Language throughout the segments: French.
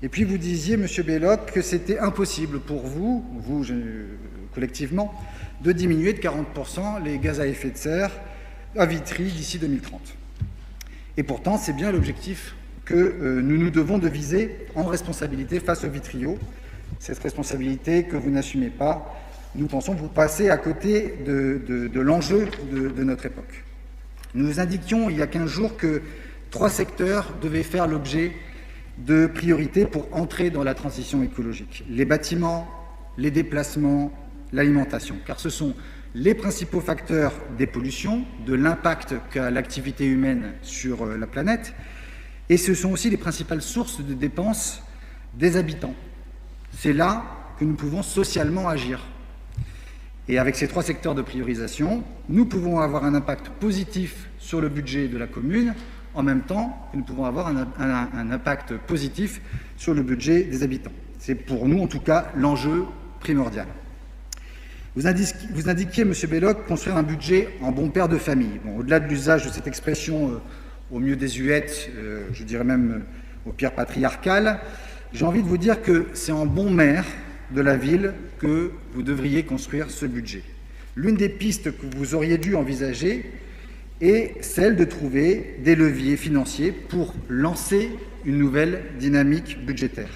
Et puis vous disiez, M. Belloc, que c'était impossible pour vous, collectivement, de diminuer de 40% les gaz à effet de serre à Vitry d'ici 2030. Et pourtant, c'est bien l'objectif que nous nous devons de viser en responsabilité face au vitriol. Cette responsabilité que vous n'assumez pas, nous pensons que vous passez à côté de l'enjeu de notre époque. Nous vous indiquions il y a 15 jours que 3 secteurs devaient faire l'objet de priorités pour entrer dans la transition écologique. Les bâtiments, les déplacements, l'alimentation, car ce sont les principaux facteurs des pollutions, de l'impact qu'a l'activité humaine sur la planète, et ce sont aussi les principales sources de dépenses des habitants. C'est là que nous pouvons socialement agir. Et avec ces 3 secteurs de priorisation, nous pouvons avoir un impact positif sur le budget de la commune, en même temps que nous pouvons avoir un impact positif sur le budget des habitants. C'est pour nous, en tout cas, l'enjeu primordial. Vous indiquiez, M. Belloc, construire un budget en bon père de famille. Bon, au-delà de l'usage de cette expression au mieux désuète, je dirais même au pire patriarcale, j'ai envie de vous dire que c'est en bon maire de la ville que vous devriez construire ce budget. L'une des pistes que vous auriez dû envisager est celle de trouver des leviers financiers pour lancer une nouvelle dynamique budgétaire.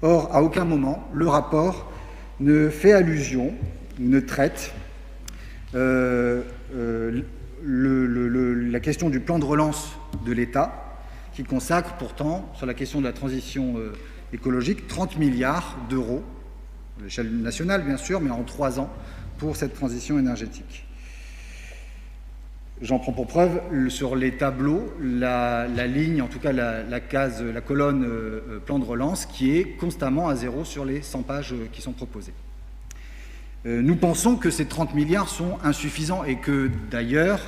Or, à aucun moment, le rapport ne fait allusion, ne traite la question du plan de relance de l'État, qui consacre pourtant, sur la question de la transition écologique, 30 milliards d'euros, à l'échelle nationale bien sûr, mais en 3 ans, pour cette transition énergétique. J'en prends pour preuve, sur les tableaux, la ligne, en tout cas la case, la colonne plan de relance, qui est constamment à 0 sur les 100 pages qui sont proposées. Nous pensons que ces 30 milliards sont insuffisants et que, d'ailleurs,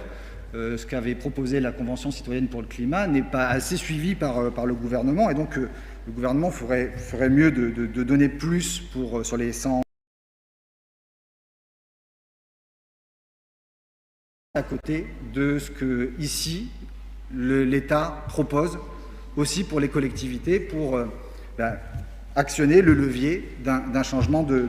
ce qu'avait proposé la Convention citoyenne pour le climat n'est pas assez suivi par le gouvernement, et donc le gouvernement ferait mieux de donner plus sur les 100 à côté de ce que, ici, l'État propose aussi pour les collectivités pour actionner le levier d'un changement de